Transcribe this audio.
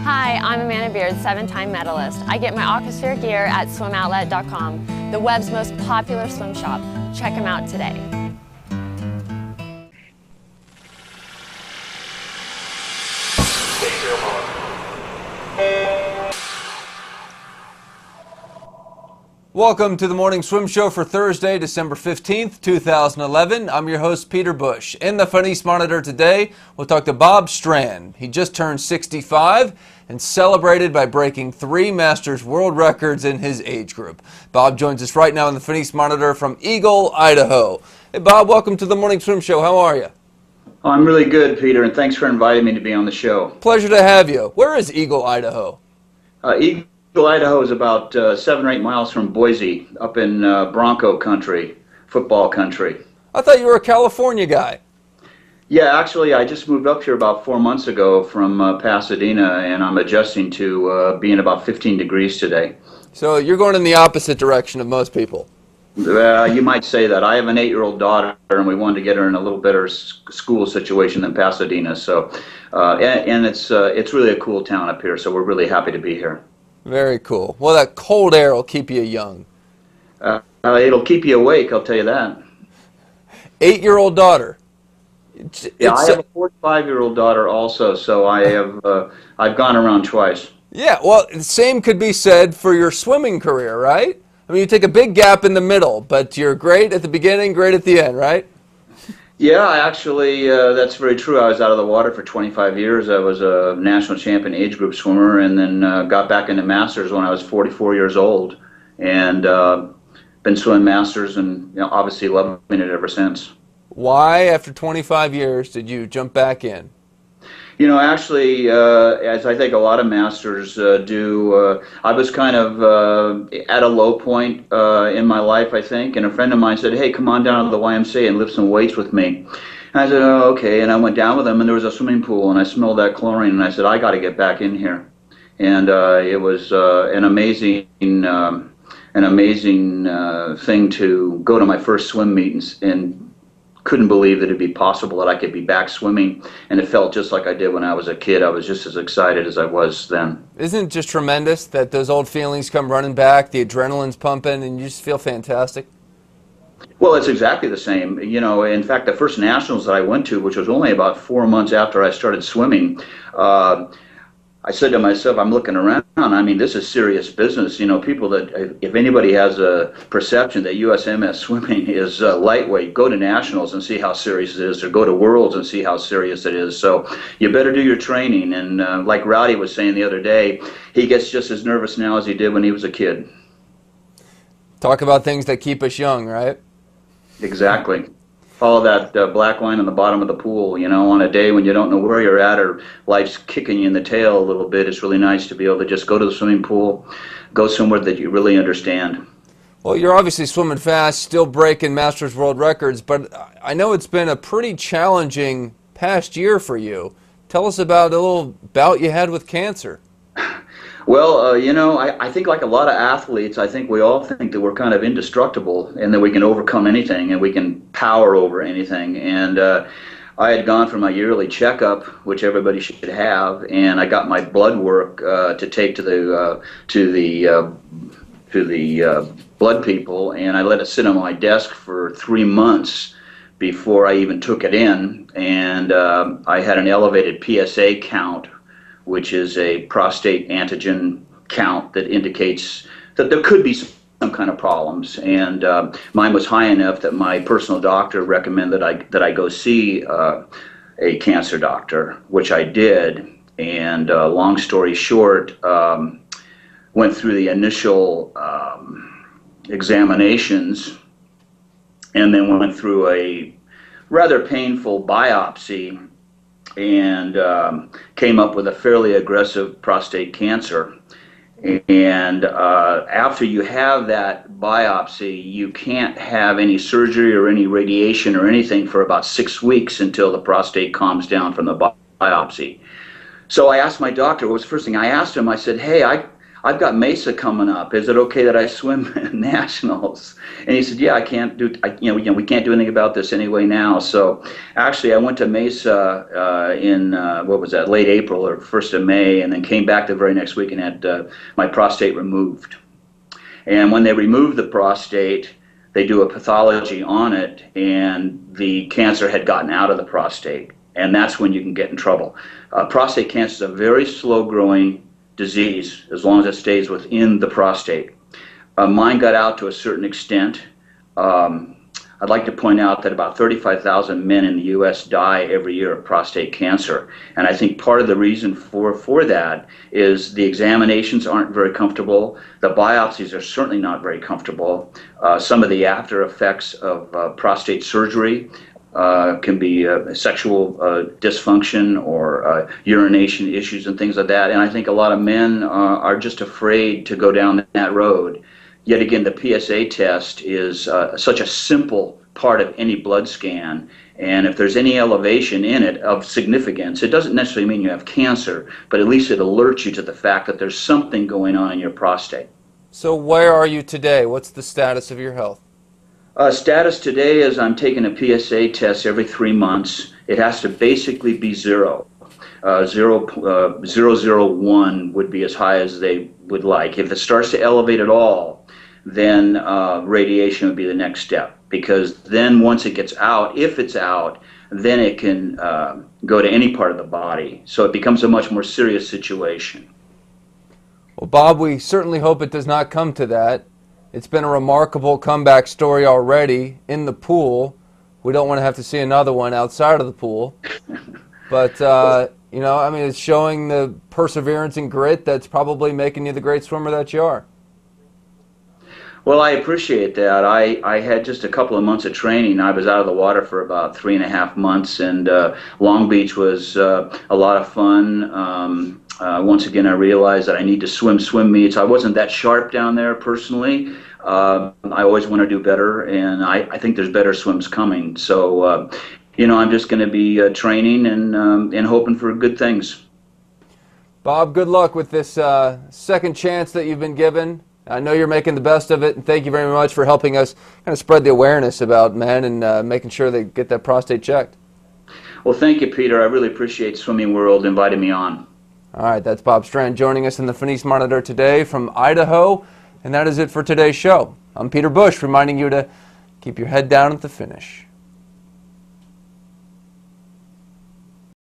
Hi, I'm Amanda Beard, 7-time medalist. I get my Aquasphere gear at swimoutlet.com, the web's most popular swim shop. Check them out today. Welcome to the Morning Swim Show for Thursday, December 15th, 2011. I'm your host, Peter Bush. In the Funnies Monitor today, we'll talk to Bob Strand. He just turned 65 and celebrated by breaking 3 Masters world records in his age group. Bob joins us right now in the Funnies Monitor from Eagle, Idaho. Hey, Bob, welcome to the Morning Swim Show. How are you? Oh, I'm really good, Peter, and thanks for inviting me to be on the show. Pleasure to have you. Where is Eagle, Idaho? Eagle, Idaho is about 7 or 8 miles from Boise, up in Bronco country, football country. I thought you were a California guy. Yeah, actually, I just moved up here about 4 months ago from Pasadena, and I'm adjusting to being about 15 degrees today. So you're going in the opposite direction of most people. You might say that. I have an 8-year-old daughter, and we wanted to get her in a little better school situation than Pasadena. So, and it's really a cool town up here, so we're really happy to be here. Very cool. Well, that cold air will keep you young. It'll keep you awake, I'll tell you that. 8-year-old daughter. Yeah, I have a 45-year-old daughter also, so I've gone around twice. Yeah, well, the same could be said for your swimming career, right? I mean, you take a big gap in the middle, but you're great at the beginning, great at the end, right? Yeah, actually, that's very true. I was out of the water for 25 years. I was a national champion age group swimmer, and then got back into Masters when I was 44 years old, and been swimming Masters, and obviously loving it ever since. Why, after 25 years, did you jump back in? Actually, as I think a lot of Masters do, I was kind of at a low point in my life, I think, and a friend of mine said, "Hey, come on down to the YMCA and lift some weights with me." And I said, "Oh, okay," and I went down with him, and there was a swimming pool, and I smelled that chlorine, and I said, "I got to get back in here." And it was an amazing thing to go to my first swim meet and couldn't believe that it'd be possible that I could be back swimming, and it felt just like I did when I was a kid. I was just as excited as I was then. Isn't it just tremendous that those old feelings come running back, the adrenaline's pumping, and you just feel fantastic? Well, it's exactly the same. In fact, the first Nationals that I went to, which was only about 4 months after I started swimming, I said to myself, I'm looking around, I mean, this is serious business. People that, if anybody has a perception that USMS swimming is lightweight, go to Nationals and see how serious it is, or go to Worlds and see how serious it is. So you better do your training. And like Rowdy was saying the other day, he gets just as nervous now as he did when he was a kid. Talk about things that keep us young, right? Exactly. Follow that black line on the bottom of the pool. On a day when you don't know where you're at, or life's kicking you in the tail a little bit, it's really nice to be able to just go to the swimming pool, go somewhere that you really understand. Well, you're obviously swimming fast, still breaking Masters world records, but I know it's been a pretty challenging past year for you. Tell us about a little bout you had with cancer. Well, I think like a lot of athletes, I think we all think that we're kind of indestructible and that we can overcome anything and we can power over anything. And I had gone for my yearly checkup, which everybody should have, and I got my blood work to take to the blood people, and I let it sit on my desk for 3 months before I even took it in. And I had an elevated PSA count, which is a prostate antigen count that indicates that there could be some kind of problems. And mine was high enough that my personal doctor recommended that I go see a cancer doctor, which I did. And long story short, went through the initial examinations, and then went through a rather painful biopsy, and came up with a fairly aggressive prostate cancer. And after you have that biopsy, you can't have any surgery or any radiation or anything for about 6 weeks until the prostate calms down from the biopsy. So I asked my doctor, what was the first thing I asked him? I said, "Hey, I I've got Mesa coming up. Is it okay that I swim nationals? And he said, yeah, I can't do, we can't do anything about this anyway now. So actually, I went to Mesa in what was that, late April or 1st of May, and then came back the very next week and had my prostate removed. And when they remove the prostate, they do a pathology on it, and the cancer had gotten out of the prostate, and that's when you can get in trouble. Prostate cancer is a very slow-growing disease as long as it stays within the prostate. Mine got out to a certain extent. I'd like to point out that about 35,000 men in the U.S. die every year of prostate cancer. And I think part of the reason for that is the examinations aren't very comfortable. The biopsies are certainly not very comfortable. Some of the after effects of prostate surgery can be sexual dysfunction or urination issues and things like that. And I think a lot of men are just afraid to go down that road. Yet again, the PSA test is such a simple part of any blood scan, and if there's any elevation in it of significance, it doesn't necessarily mean you have cancer, but at least it alerts you to the fact that there's something going on in your prostate. So where are you today? What's the status of your health? Status today is I'm taking a PSA test every 3 months. It has to basically be 0. 0.001 would be as high as they would like. If it starts to elevate at all, then radiation would be the next step, because then once it gets out, if it's out, then it can go to any part of the body. So it becomes a much more serious situation. Well, Bob, we certainly hope it does not come to that. It's been a remarkable comeback story already in the pool. We don't want to have to see another one outside of the pool. But, you know, I mean, it's showing the perseverance and grit that's probably making you the great swimmer that you are. Well, I appreciate that. I had just a couple of months of training. I was out of the water for about 3.5 months, and Long Beach was a lot of fun. Once again, I realized that I need to swim meets. I wasn't that sharp down there personally. I always want to do better, and I think there's better swims coming. So, you know, I'm just going to be training and hoping for good things. Bob, good luck with this second chance that you've been given. I know you're making the best of it, and thank you very much for helping us kind of spread the awareness about men and making sure they get that prostate checked. Well, thank you, Peter. I really appreciate Swimming World inviting me on. All right, that's Bob Strand joining us in the Finis Monitor today from Idaho, and that is it for today's show. I'm Peter Bush, reminding you to keep your head down at the finish.